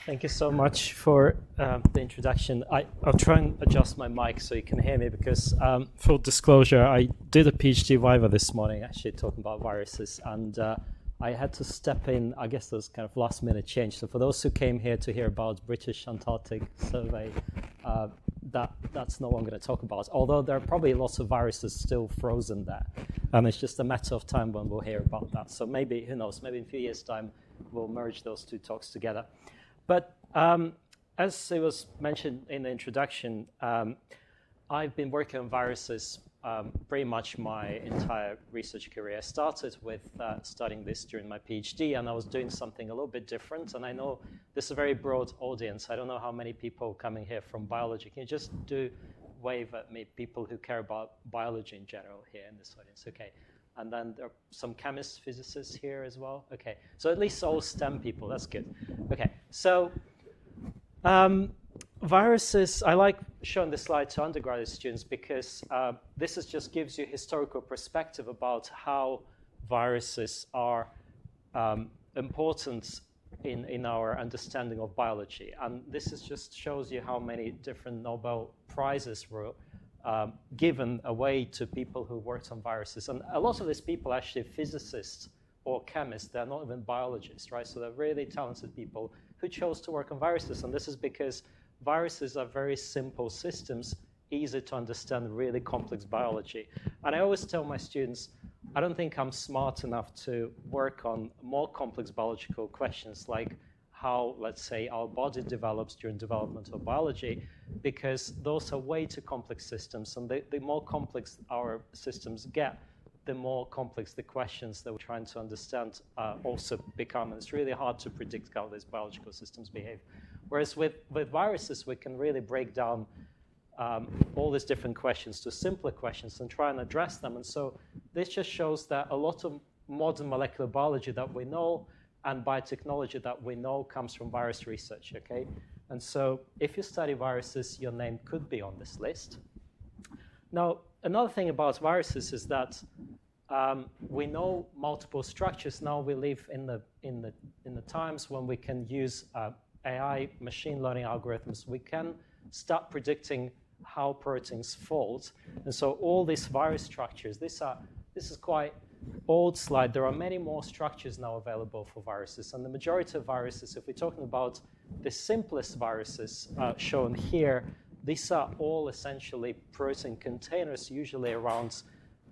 Thank you so much for the introduction. I'll try and adjust my mic so you can hear me because, full disclosure, I did a PhD Viva this morning actually talking about viruses, and I had to step in. I guess there was kind of last minute change. So for those who came here to hear about British Antarctic Survey, that's not what I'm going to talk about, although there are probably lots of viruses still frozen there, and it's just a matter of time when we'll hear about that. So maybe, who knows, maybe in a few years' time we'll merge those two talks together. But as it was mentioned in the introduction, I've been working on viruses pretty much my entire research career. I started with studying this during my PhD, and I was doing something a little bit different. And I know this is a very broad audience. I don't know how many people coming here from biology. Can you just wave at me, people who care about biology in general here in this audience? Okay. And then there are some chemists, physicists here as well. Okay, so at least all STEM people, that's good. Okay, so viruses, I like showing this slide to undergraduate students because this just gives you historical perspective about how viruses are important in our understanding of biology. And this just shows you how many different Nobel Prizes were given away to people who worked on viruses. And a lot of these people are actually physicists or chemists. They're not even biologists, right? So they're really talented people who chose to work on viruses. And this is because viruses are very simple systems, easy to understand really complex biology. And I always tell my students, I don't think I'm smart enough to work on more complex biological questions like how, let's say, our body develops during development of biology, because those are way too complex systems. And the more complex our systems get, the more complex the questions that we're trying to understand also become. And it's really hard to predict how these biological systems behave. Whereas with viruses, we can really break down all these different questions to simpler questions and try and address them. And so this just shows that a lot of modern molecular biology that we know and biotechnology that we know comes from virus research, okay? And so if you study viruses, your name could be on this list. Now, another thing about viruses is that we know multiple structures. Now we live in the times when we can use AI, machine learning algorithms. We can start predicting how proteins fold. And so all these virus structures, this is quite old slide. There are many more structures now available for viruses. And the majority of viruses, if we're talking about the simplest viruses shown here, these are all essentially protein containers, usually around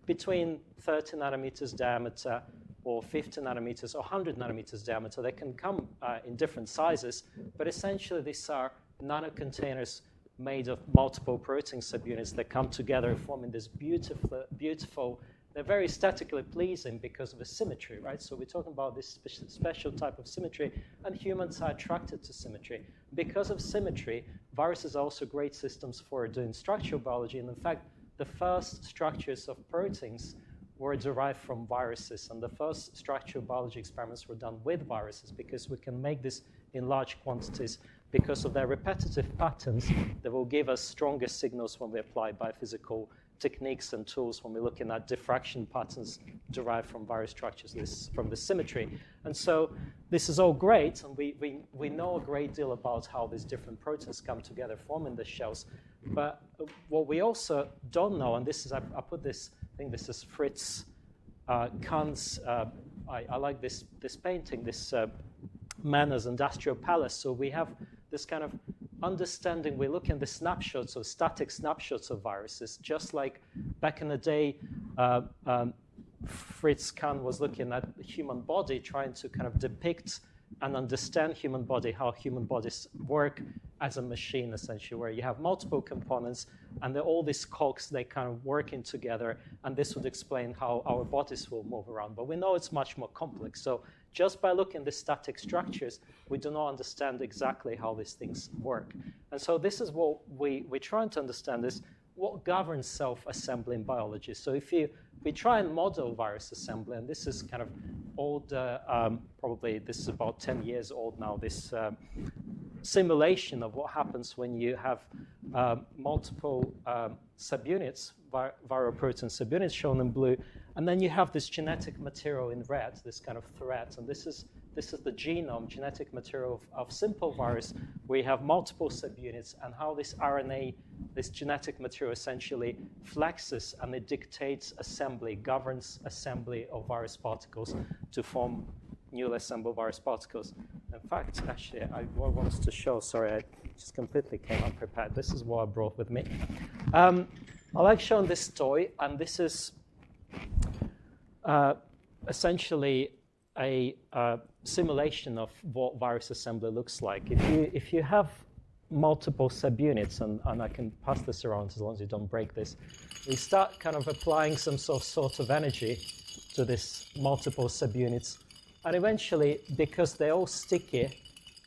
between 30 nanometers diameter or 50 nanometers or 100 nanometers diameter. They can come in different sizes, but essentially these are nanocontainers made of multiple protein subunits that come together forming this beautiful. They're very aesthetically pleasing because of the symmetry, right? So we're talking about this special type of symmetry, and humans are attracted to symmetry. Because of symmetry, viruses are also great systems for doing structural biology. And in fact, the first structures of proteins were derived from viruses. And the first structural biology experiments were done with viruses because we can make this in large quantities because of their repetitive patterns that will give us stronger signals when we apply biophysical techniques and tools when we're looking at diffraction patterns derived from virus structures, from the symmetry. And so this is all great, and we know a great deal about how these different proteins come together forming the shells. But what we also don't know, and this is, I put this, I think this is Fritz Kahn's, I like this painting, this man as industrial palace. So we have this kind of understanding. We look at the snapshots or static snapshots of viruses, just like back in the day, Fritz Kahn was looking at the human body, trying to kind of depict and understand human body, how human bodies work as a machine, essentially, where you have multiple components and all these cogs, they kind of working together, and this would explain how our bodies will move around. But we know it's much more complex. So just by looking at the static structures, we do not understand exactly how these things work. And so this is what we're trying to understand is what governs self-assembly in biology. So if we try and model virus assembly, and this is kind of old, probably this is about 10 years old now, this simulation of what happens when you have multiple subunits, viral protein subunits shown in blue, and then you have this genetic material in red, this kind of thread, and this is this is the genome, genetic material of simple virus, where you have multiple subunits, and how this RNA, this genetic material essentially flexes and it dictates assembly, governs assembly of virus particles to form newly assembled virus particles. In fact, actually, I wanted to show, sorry, I just completely came unprepared. This is what I brought with me. I like showing this toy, and this is essentially a simulation of what virus assembly looks like. If you have multiple subunits, and I can pass this around as long as you don't break this, we start kind of applying some sort of energy to this multiple subunits. And eventually, because they're all sticky,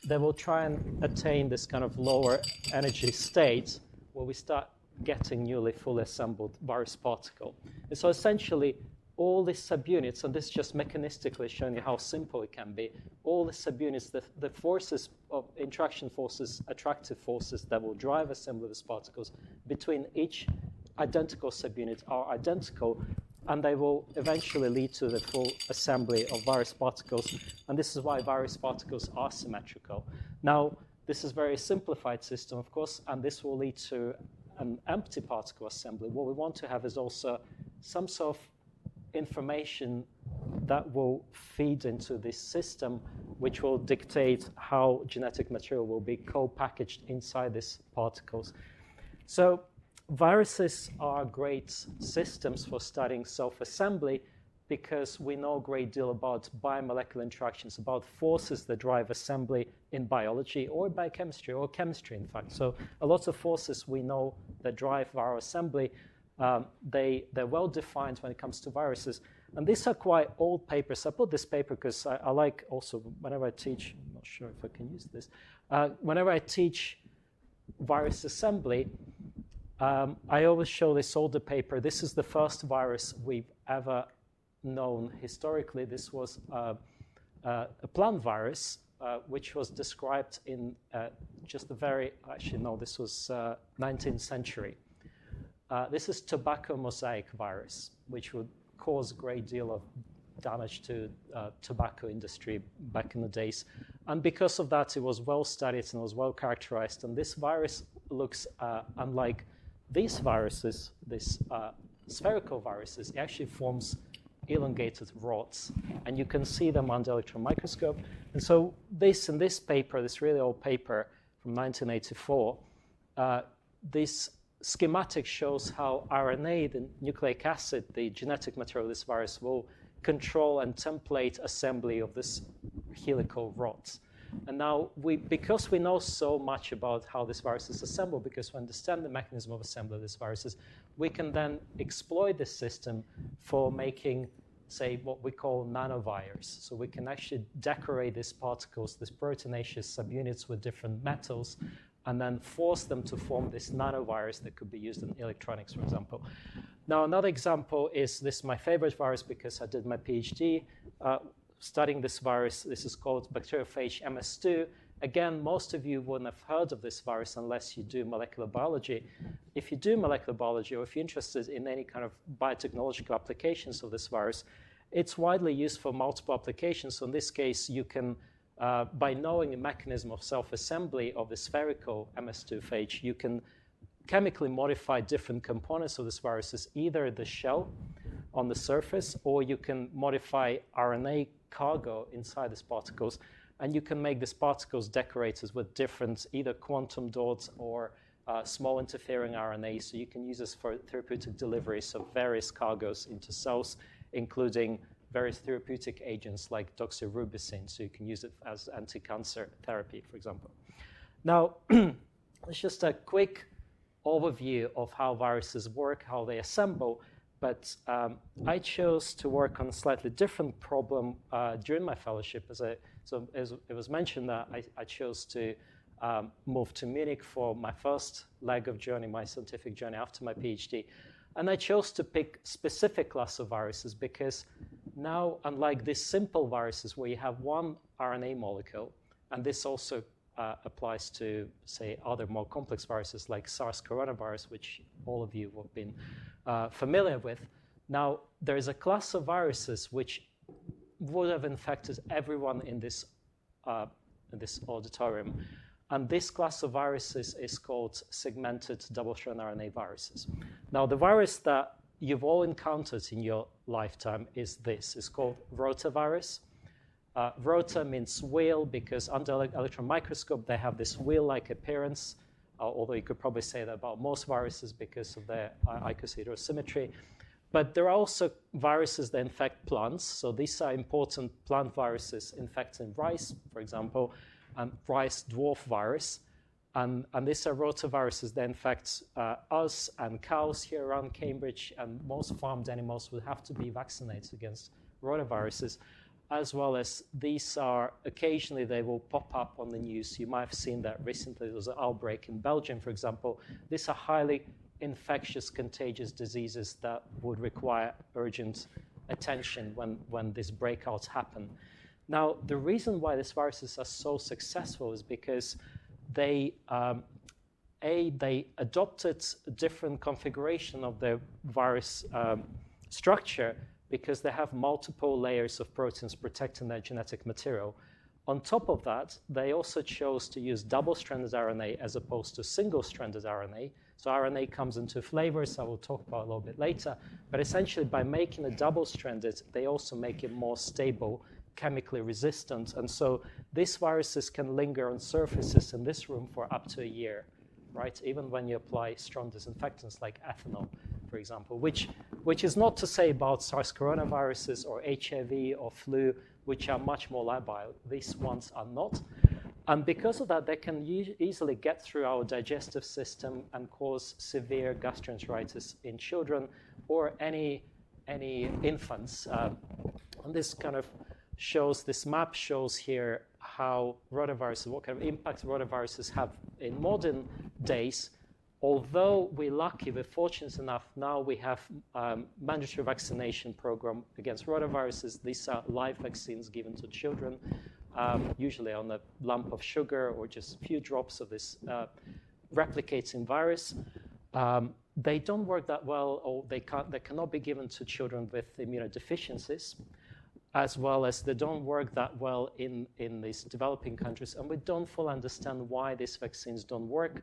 they will try and attain this kind of lower energy state where we start getting newly fully assembled virus particle. And so essentially, all these subunits, and this is just mechanistically showing you how simple it can be, all the subunits, the forces of interaction forces, attractive forces that will drive assembly of these particles between each identical subunit are identical, and they will eventually lead to the full assembly of virus particles. And this is why virus particles are symmetrical. Now, this is a very simplified system, of course, and this will lead to an empty particle assembly. What we want to have is also some sort of information that will feed into this system, which will dictate how genetic material will be co-packaged inside these particles. So viruses are great systems for studying self-assembly because we know a great deal about biomolecular interactions, about forces that drive assembly in biology or biochemistry or chemistry, in fact. So a lot of forces we know that drive viral assembly, they're well defined when it comes to viruses. And these are quite old papers. I put this paper because I like also, whenever I teach, I'm not sure if I can use this, whenever I teach virus assembly, I always show this older paper. This is the first virus we've ever known historically. This was a plant virus, which was described in just the very, actually no, this was 19th century. This is tobacco mosaic virus, which would cause a great deal of damage to tobacco industry back in the days. And because of that, it was well studied and was well characterized. And this virus looks unlike these viruses, these spherical viruses. It actually forms elongated rods, and you can see them under electron microscope. And so this, in this paper, this really old paper from 1984, this schematic shows how RNA, the nucleic acid, the genetic material of this virus, will control and template assembly of this helical rods. And now, because we know so much about how this virus is assembled, because we understand the mechanism of assembly of these viruses, we can then exploit this system for making, say, what we call nanovires. So we can actually decorate these particles, these proteinaceous subunits with different metals, and then force them to form this nanovirus that could be used in electronics, for example. Now, another example is this, my favorite virus, because I did my PhD studying this virus. This is called bacteriophage MS2. Again, most of you wouldn't have heard of this virus unless you do molecular biology. If you do molecular biology, or if you're interested in any kind of biotechnological applications of this virus, it's widely used for multiple applications. So in this case, you can, by knowing the mechanism of self-assembly of the spherical MS2 phage, you can chemically modify different components of this virus, either the shell on the surface, or you can modify RNA cargo inside these particles, and you can make these particles decorated with different either quantum dots or small interfering RNA. So you can use this for therapeutic deliveries of various cargoes into cells, including various therapeutic agents like doxorubicin. So you can use it as anti-cancer therapy, for example. Now, it's just a quick overview of how viruses work, how they assemble. But I chose to work on a slightly different problem during my fellowship. As it was mentioned, that I chose to move to Munich for my first leg of journey, my scientific journey after my PhD. And I chose to pick specific class of viruses because now, unlike these simple viruses where you have one RNA molecule, and this also applies to, say, other more complex viruses like SARS coronavirus, which all of you have been familiar with. Now, there is a class of viruses which would have infected everyone in this auditorium. And this class of viruses is called segmented double-stranded RNA viruses. Now, the virus that you've all encountered in your lifetime is this. It's called rotavirus. Rota means wheel because under electron microscope, they have this wheel-like appearance, although you could probably say that about most viruses because of their icosahedral symmetry. But there are also viruses that infect plants. So these are important plant viruses infecting rice, for example, and rice dwarf virus. And these are rotaviruses that infect us and cows here around Cambridge, and most farmed animals would have to be vaccinated against rotaviruses, as well as these are, occasionally they will pop up on the news. You might have seen that recently. There was an outbreak in Belgium, for example. These are highly infectious, contagious diseases that would require urgent attention when these breakouts happen. Now, the reason why these viruses are so successful is because they adopted a different configuration of their virus structure because they have multiple layers of proteins protecting their genetic material. On top of that, they also chose to use double-stranded RNA as opposed to single-stranded RNA. So RNA comes into flavors, I will talk about a little bit later. But essentially, by making it double-stranded, they also make it more stable, chemically resistant. And so these viruses can linger on surfaces in this room for up to a year, right? Even when you apply strong disinfectants like ethanol, for example, which is not to say about SARS coronaviruses or HIV or flu, which are much more labile. These ones are not. And because of that, they can easily get through our digestive system and cause severe gastroenteritis in children or any infants. And this kind of shows, this map shows here how rotaviruses, what kind of impact rotaviruses have in modern days. Although we're lucky, we're fortunate enough, now we have mandatory vaccination program against rotaviruses. These are live vaccines given to children, usually on a lump of sugar or just a few drops of this replicating virus. They don't work that well, or they cannot be given to children with immunodeficiencies, as well as they don't work that well in these developing countries. And we don't fully understand why these vaccines don't work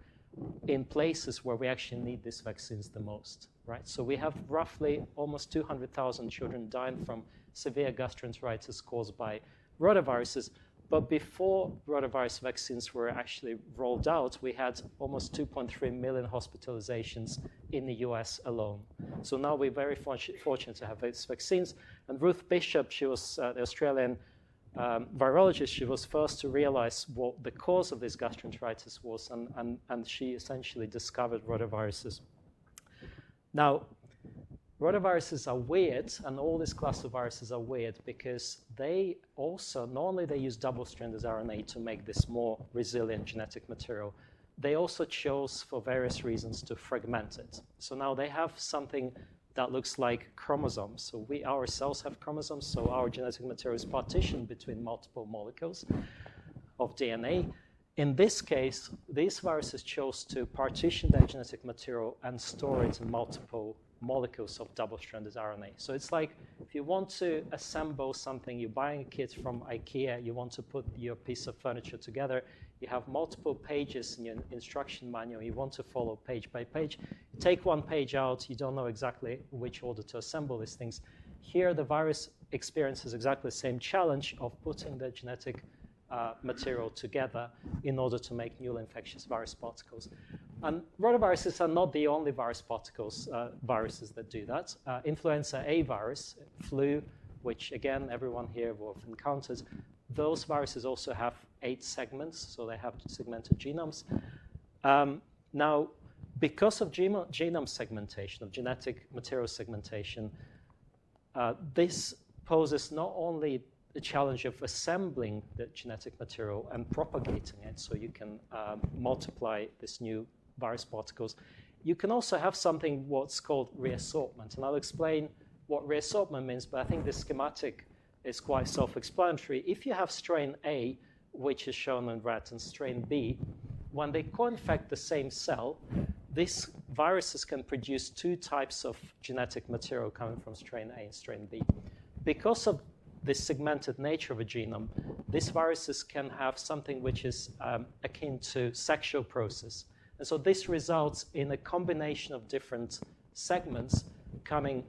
in places where we actually need these vaccines the most, right? So we have roughly almost 200,000 children dying from severe gastroenteritis caused by rotaviruses. But before rotavirus vaccines were actually rolled out, we had almost 2.3 million hospitalizations in the US alone. So now we're very fortunate to have these vaccines. And Ruth Bishop, she was the Australian virologist. She was first to realize what the cause of this gastroenteritis was, and she essentially discovered rotaviruses. Now, rotaviruses are weird, and all this class of viruses are weird because they also, not only they use double-stranded RNA to make this more resilient genetic material, they also chose, for various reasons, to fragment it. So now they have something that looks like chromosomes. So we ourselves have chromosomes, so our genetic material is partitioned between multiple molecules of DNA. In this case, these viruses chose to partition their genetic material and store it in multiple molecules of double-stranded RNA. So it's like if you want to assemble something, you're buying a kit from IKEA, you want to put your piece of furniture together, you have multiple pages in your instruction manual, you want to follow page by page. You take one page out, you don't know exactly which order to assemble these things. Here, the virus experiences exactly the same challenge of putting the genetic material together in order to make new infectious virus particles. And rotaviruses are not the only viruses that do that. Influenza A virus, flu, which again, everyone here will have encountered, those viruses also have 8 segments, so they have segmented genomes. Now, because of genome segmentation, of genetic material segmentation, this poses not only the challenge of assembling the genetic material and propagating it so you can multiply this new virus particles, you can also have something what's called reassortment. And I'll explain what reassortment means, but I think this schematic is quite self-explanatory. If you have strain A, which is shown in red, and strain B, when they co-infect the same cell, these viruses can produce 2 types of genetic material coming from strain A and strain B. Because of this segmented nature of a genome, these viruses can have something which is akin to sexual process. And so this results in a combination of different segments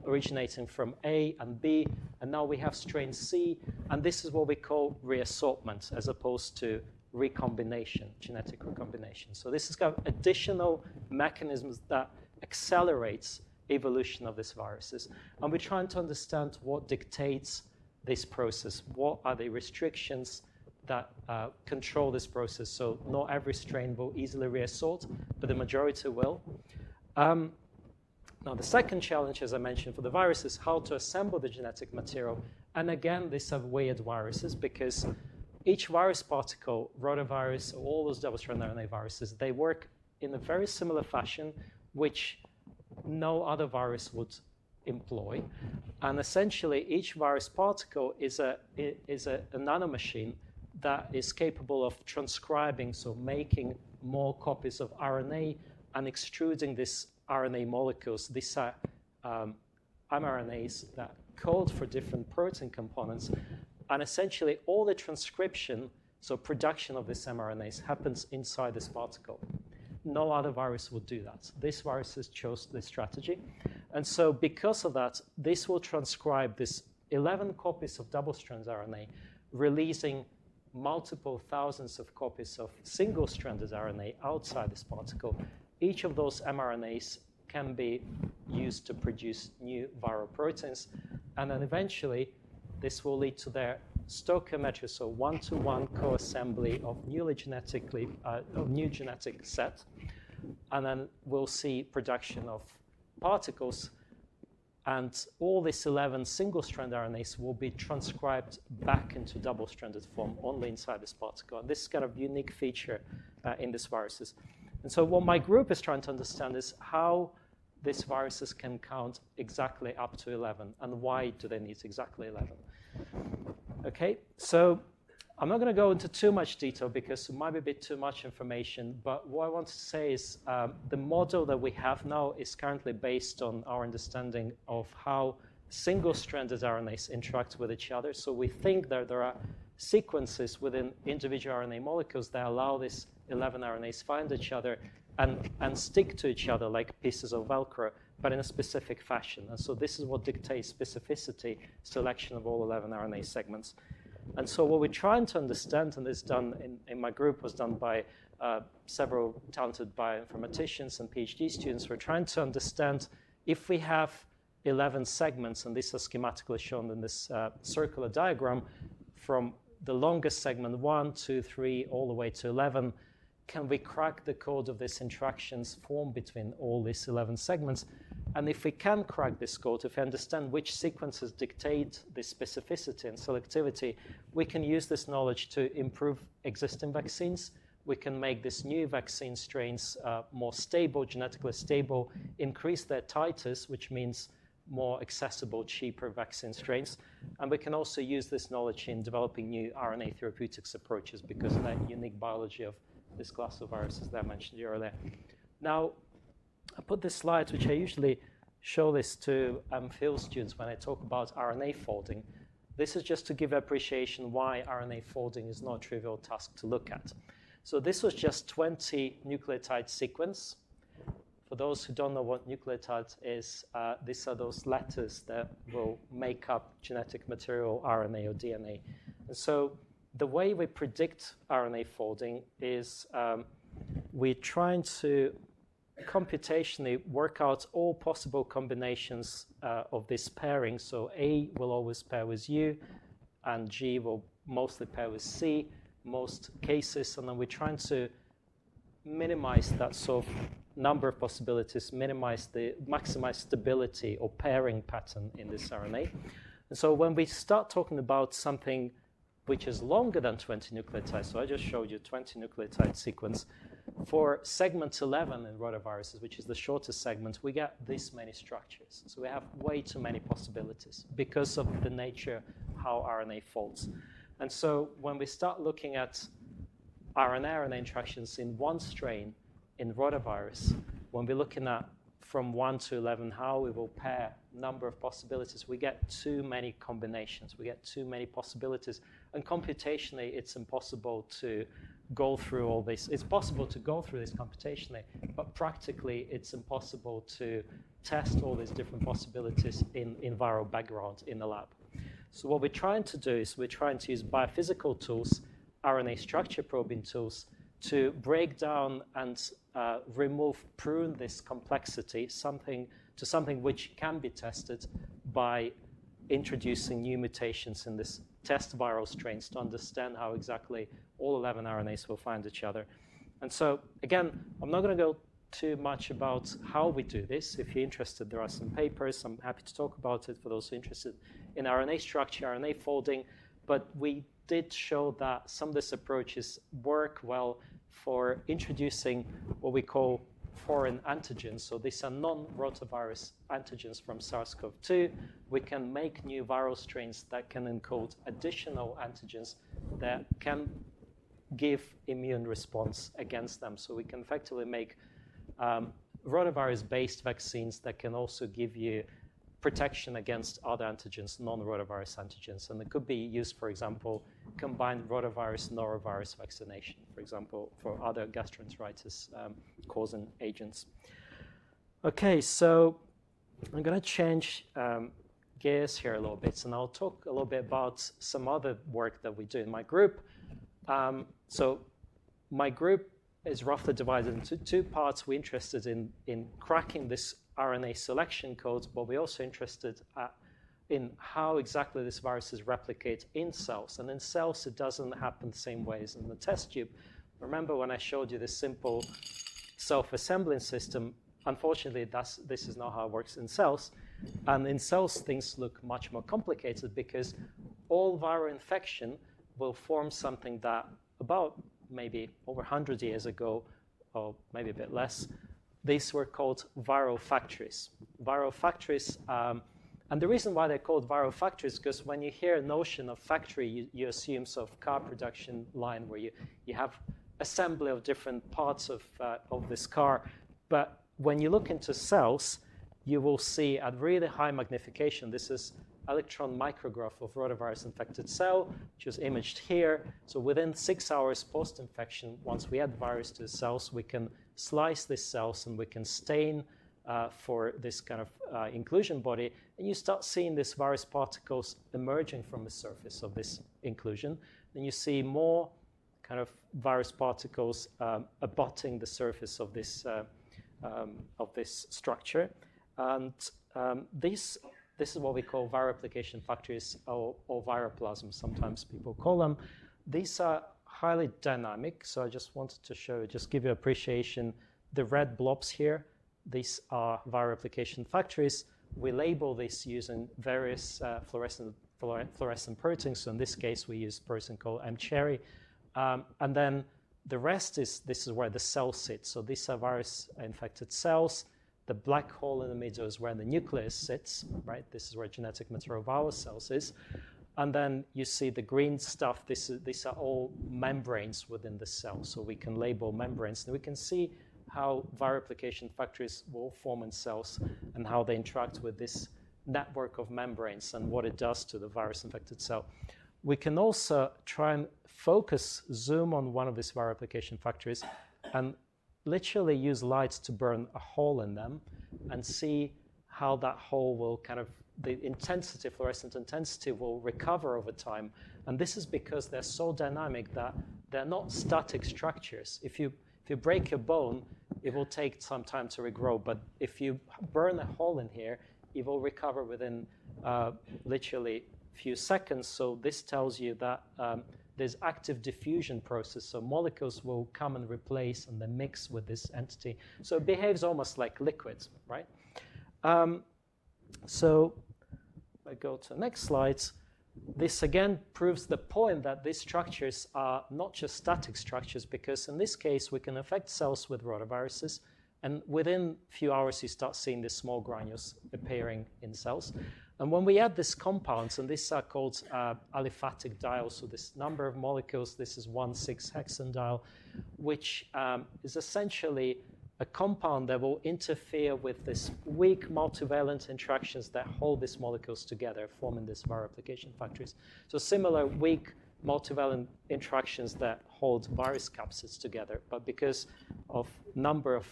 originating from A and B, and now we have strain C, and this is what we call reassortment as opposed to recombination, genetic recombination. So this has got additional mechanisms that accelerates evolution of these viruses. And we're trying to understand what dictates this process. What are the restrictions that control this process? So not every strain will easily reassort, but the majority will. Now, the second challenge, as I mentioned, for the virus is how to assemble the genetic material. And again, these are weird viruses because each virus particle, rotavirus, all those double-stranded RNA viruses, they work in a very similar fashion, which no other virus would employ. And essentially, each virus particle is a nanomachine that is capable of transcribing, so making more copies of RNA and extruding these RNA molecules. These are mRNAs that code for different protein components. And essentially, all the transcription, so production of these mRNAs, happens inside this particle. No other virus would do that. These viruses chose this strategy. And so because of that, this will transcribe this 11 copies of double-stranded RNA, releasing multiple thousands of copies of single-stranded RNA outside this particle. Each of those mRNAs can be used to produce new viral proteins. And then eventually, this will lead to their stoichiometry, so one-to-one co-assembly of new genetic set. And then we'll see production of particles. And all these 11 single-strand RNAs will be transcribed back into double-stranded form only inside this particle. And this is kind of unique feature in these viruses. And so what my group is trying to understand is how these viruses can count exactly up to 11, and why do they need exactly 11? Okay, so I'm not going to go into too much detail because it might be a bit too much information, but what I want to say is the model that we have now is currently based on our understanding of how single-stranded RNAs interact with each other. So we think that there are sequences within individual RNA molecules that allow these 11 RNAs find each other and stick to each other like pieces of Velcro, but in a specific fashion. And so this is what dictates specificity, selection of all 11 RNA segments. And so what we're trying to understand, and this done in my group was done by several talented bioinformaticians and PhD students, we're trying to understand if we have 11 segments, and these are schematically shown in this circular diagram, from the longest segment 1, 2, 3, all the way to 11, can we crack the code of these interactions formed between all these 11 segments? And if we can crack this code, if we understand which sequences dictate the specificity and selectivity, we can use this knowledge to improve existing vaccines. We can make these new vaccine strains more stable, genetically stable, increase their titers, which means more accessible, cheaper vaccine strains. And we can also use this knowledge in developing new RNA therapeutics approaches because of that unique biology of this class of viruses that I mentioned earlier. Now, I put this slide, which I usually show this to field students when I talk about RNA folding. This is just to give appreciation why RNA folding is not a trivial task to look at. So this was just 20 nucleotide sequence. For those who don't know what nucleotide is, these are those letters that will make up genetic material, RNA or DNA. And so the way we predict RNA folding is we're trying to computationally work out all possible combinations of this pairing. So A will always pair with U, and G will mostly pair with C, most cases. And then we're trying to minimize that sort of number of possibilities, maximize stability or pairing pattern in this RNA. And so when we start talking about something which is longer than 20 nucleotides, so I just showed you 20 nucleotide sequence, for segment 11 in rotaviruses, which is the shortest segment, we get this many structures. So we have way too many possibilities because of the nature how RNA folds. And so when we start looking at RNA-RNA interactions in one strain in rotavirus, when we're looking at from 1 to 11, how we will pair number of possibilities, we get too many combinations. We get too many possibilities. And computationally, it's impossible to go through all this. It's possible to go through this computationally, but practically, it's impossible to test all these different possibilities in viral background in the lab. So what we're trying to do is we're trying to use biophysical tools, RNA structure probing tools, to break down and prune this complexity to something which can be tested by introducing new mutations in this test viral strains to understand how exactly all 11 RNAs will find each other. And so, again, I'm not going to go too much about how we do this. If you're interested, there are some papers. I'm happy to talk about it for those who are interested in RNA structure, RNA folding. But we did show that some of these approaches work well for introducing what we call foreign antigens. So these are non-rotavirus antigens from SARS-CoV-2. We can make new viral strains that can encode additional antigens that can give immune response against them. So we can effectively make rotavirus-based vaccines that can also give you protection against other antigens, non-rotavirus antigens. And it could be used, for example, combined rotavirus-norovirus vaccination, for example, for other gastroenteritis causing agents. Okay, so I'm going to change gears here a little bit, and I'll talk a little bit about some other work that we do in my group. So my group is roughly divided into two parts. We're interested in cracking this RNA selection code, but we're also interested in how exactly these viruses replicate in cells. And in cells, it doesn't happen the same way as in the test tube. Remember when I showed you this simple self-assembling system? Unfortunately, this is not how it works in cells. And in cells, things look much more complicated because all viral infection will form something that about maybe over 100 years ago, or maybe a bit less, these were called viral factories. Viral factories, and the reason why they're called viral factories is because when you hear a notion of factory, you assume sort of car production line where you have assembly of different parts of this car. But when you look into cells, you will see at really high magnification, this is electron micrograph of rotavirus-infected cell, which is imaged here. So within 6 hours post-infection, once we add virus to the cells, we can slice these cells and we can stain for this kind of inclusion body. And you start seeing these virus particles emerging from the surface of this inclusion. Then you see more kind of virus particles abutting the surface of this structure. And this is what we call viral replication factories or viroplasms, sometimes people call them. These are highly dynamic, so I just wanted to show, just give you appreciation. The red blobs here, these are viral replication factories. We label this using various fluorescent proteins. So in this case, we use a protein called mCherry. And then the rest this is where the cell sits. So these are virus-infected cells. The black hole in the middle is where the nucleus sits, right? This is where genetic material of our cells is. And then you see the green stuff. These are all membranes within the cell. So we can label membranes. And we can see how viral replication factories will form in cells and how they interact with this network of membranes and what it does to the virus-infected cell. We can also try and zoom on one of these viral replication factories and literally use light to burn a hole in them and see how that hole will the intensity, fluorescent intensity will recover over time. And this is because they're so dynamic that they're not static structures. If you break your bone, it will take some time to regrow. But if you burn a hole in here, it will recover within literally a few seconds. So this tells you that there's active diffusion process. So molecules will come and replace and then mix with this entity. So it behaves almost like liquids, right? So I go to the next slides. This again proves the point that these structures are not just static structures, because in this case, we can infect cells with rotaviruses, and within a few hours, you start seeing these small granules appearing in cells. And when we add these compounds, and these are called aliphatic diols, so this number of molecules, this is 1,6-hexanediol, which is essentially a compound that will interfere with this weak multivalent interactions that hold these molecules together, forming these viral replication factories. So similar weak multivalent interactions that hold virus capsids together, but because of number of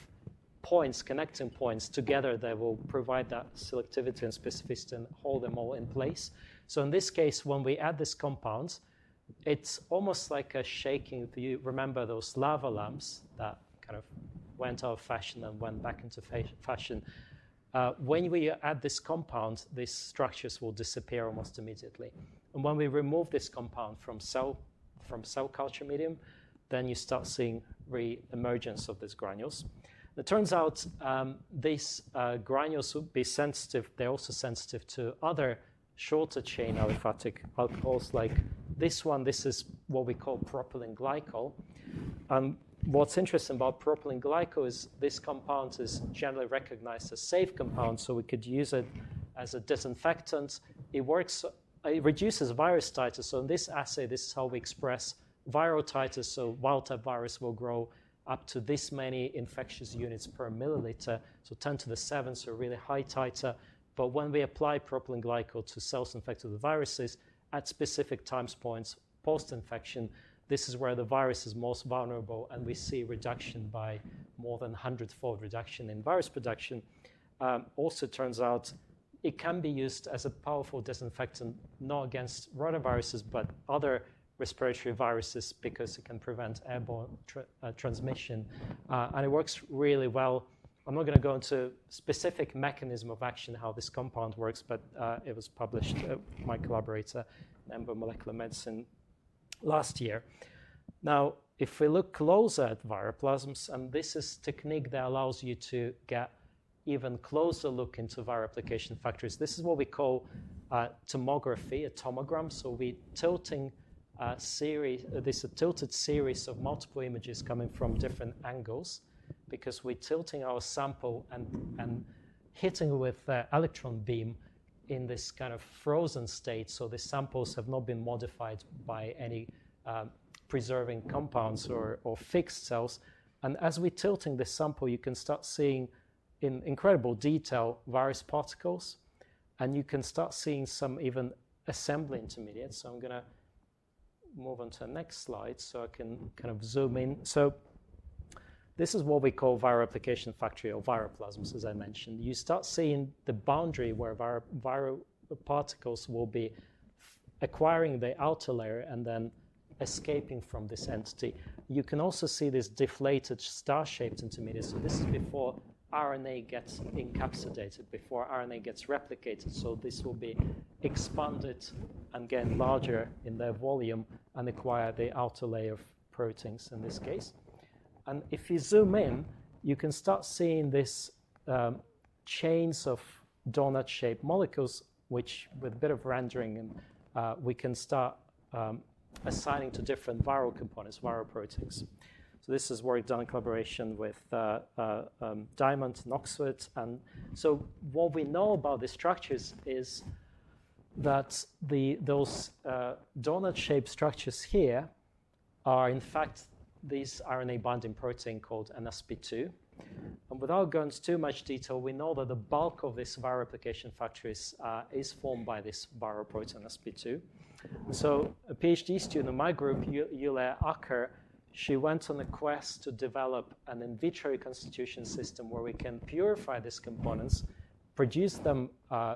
points, connecting points together, they will provide that selectivity and specificity and hold them all in place. So in this case, when we add this compound, it's almost like a shaking. If you remember those lava lamps that kind of went out of fashion and went back into fashion, when we add this compound, these structures will disappear almost immediately. And when we remove this compound from cell culture medium, then you start seeing re-emergence of these granules. It turns out these granules would be sensitive. They're also sensitive to other shorter chain aliphatic alcohols like this one. This is what we call propylene glycol. What's interesting about propylene glycol is this compound is generally recognized as safe compound, so we could use it as a disinfectant. It reduces virus titers. So in this assay, this is how we express viral titers. So wild-type virus will grow up to this many infectious units per milliliter, so 10 to the 7, so really high titer. But when we apply propylene glycol to cells infected with viruses at specific time points post-infection, this is where the virus is most vulnerable, and we see reduction by more than 100-fold reduction in virus production. Also turns out it can be used as a powerful disinfectant, not against rotaviruses, but other respiratory viruses, because it can prevent airborne transmission. And it works really well. I'm not going to go into specific mechanism of action, how this compound works, but it was published, my collaborator, in Ember Molecular Medicine last year. Now, if we look closer at viroplasms, and this is a technique that allows you to get even closer look into viral replication factories. This is what we call tomography, a tomogram. So we're tilting this is a tilted series of multiple images coming from different angles, because we're tilting our sample and hitting it with the electron beam in this kind of frozen state. So the samples have not been modified by any preserving compounds or fixed cells. And as we're tilting this sample, you can start seeing in incredible detail virus particles, and you can start seeing some even assembly intermediates. So I'm going to move on to the next slide so I can kind of zoom in. So this is what we call viral replication factory, or viroplasms, as I mentioned. You start seeing the boundary where viral particles will be acquiring the outer layer and then escaping from this entity. You can also see this deflated star-shaped intermediate. So this is before RNA gets encapsulated, before RNA gets replicated. So this will be expanded and get larger in their volume and acquire the outer layer of proteins in this case. And if you zoom in, you can start seeing this chains of donut-shaped molecules, which with a bit of rendering, and we can start assigning to different viral components, viral proteins. So this is work done in collaboration with Diamond and Oxford. And so what we know about the structures is that those donut-shaped structures here are, in fact, this RNA binding protein called NSP2. And without going into too much detail, we know that the bulk of this viral replication factories is formed by this viral protein NSP2. So a PhD student in my group, Yulia Acker, she went on a quest to develop an in vitro reconstitution system where we can purify these components, produce them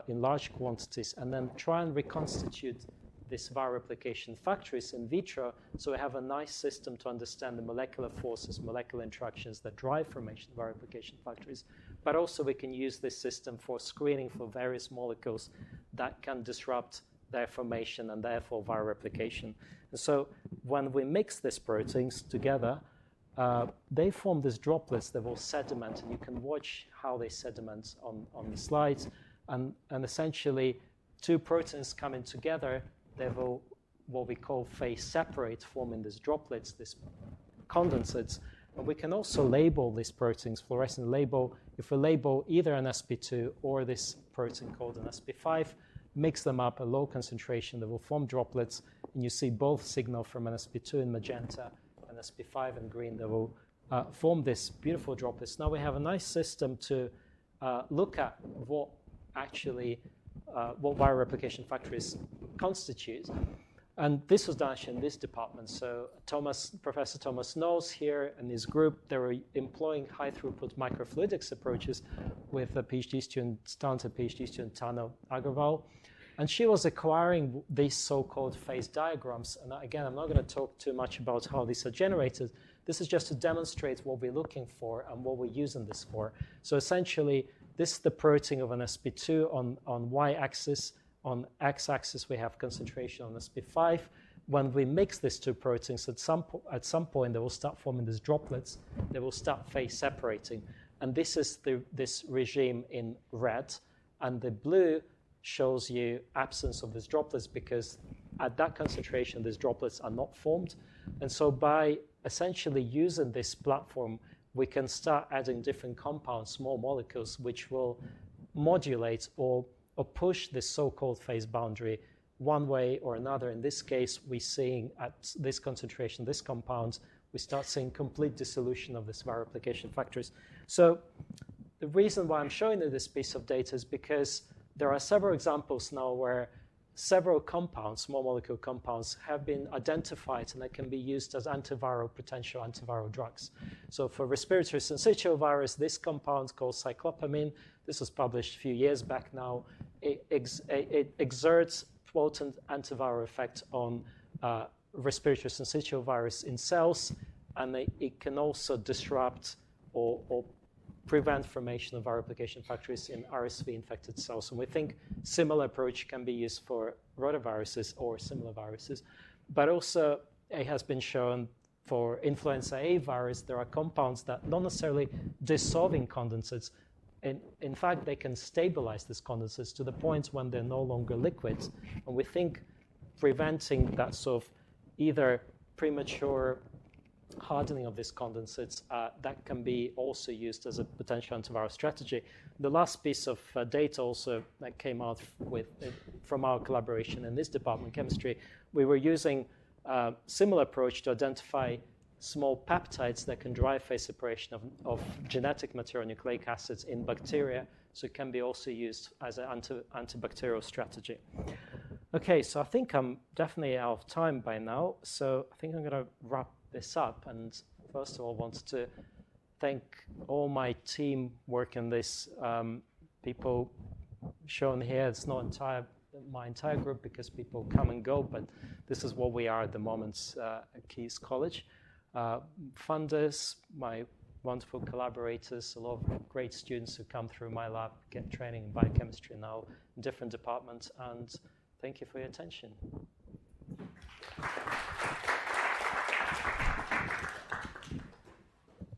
in large quantities, and then try and reconstitute these viral replication factories in vitro, so we have a nice system to understand the molecular forces, molecular interactions that drive formation of viral replication factories. But also we can use this system for screening for various molecules that can disrupt their formation and therefore viral replication. And so when we mix these proteins together, they form these droplets that will sediment, and you can watch how they sediment on the slides. And essentially, two proteins coming together, they will, what we call phase separate, forming these droplets, these condensates. And we can also label these proteins, fluorescent label. If we label either an sp2 or this protein called an sp5, mix them up at low concentration, they will form droplets, and you see both signal from an sp2 in magenta and sp5 in green that will form this beautiful droplets. Now we have a nice system to look at what actually what viral replication factories constitute. And this was done actually in this department. So Professor Thomas Knowles here and his group, they were employing high-throughput microfluidics approaches with a PhD student, talented PhD student, Tanu Agarwal. And she was acquiring these so-called phase diagrams. And again, I'm not going to talk too much about how these are generated. This is just to demonstrate what we're looking for and what we're using this for. So essentially, this is the protein of an sp2 on y-axis. On x-axis, we have concentration on sp5. When we mix these two proteins, at some point, they will start forming these droplets. They will start phase separating. And this is this regime in red. And the blue shows you absence of these droplets because at that concentration, these droplets are not formed. And so by essentially using this platform, we can start adding different compounds, small molecules, which will modulate or push this so-called phase boundary one way or another. In this case, we're seeing at this concentration, this compound, we start seeing complete dissolution of these viral replication factors. So the reason why I'm showing you this piece of data is because there are several examples now where several compounds, small molecule compounds, have been identified and they can be used as potential antiviral drugs. So for respiratory syncytial virus, this compound called cyclopamine, this was published a few years back now, it exerts potent antiviral effect on respiratory syncytial virus in cells, and it can also disrupt or prevent formation of viral replication factories in RSV-infected cells. And we think similar approach can be used for rotaviruses or similar viruses. But also, it has been shown for influenza A virus, there are compounds that not necessarily dissolving condensates. In fact, they can stabilize these condensates to the point when they're no longer liquids. And we think preventing that sort of either premature hardening of these condensates, that can be also used as a potential antiviral strategy. The last piece of data also that came out from our collaboration in this department, chemistry, we were using a similar approach to identify small peptides that can drive phase separation of genetic material nucleic acids in bacteria, so it can be also used as an antibacterial strategy. Okay, so I think I'm definitely out of time by now, so I think I'm going to wrap this up. And first of all, I wanted to thank all my team working this, people shown here. It's not my entire group because people come and go, but this is what we are at the moment at Caius College. Funders, my wonderful collaborators, a lot of great students who come through my lab, get training in biochemistry now in different departments, and thank you for your attention.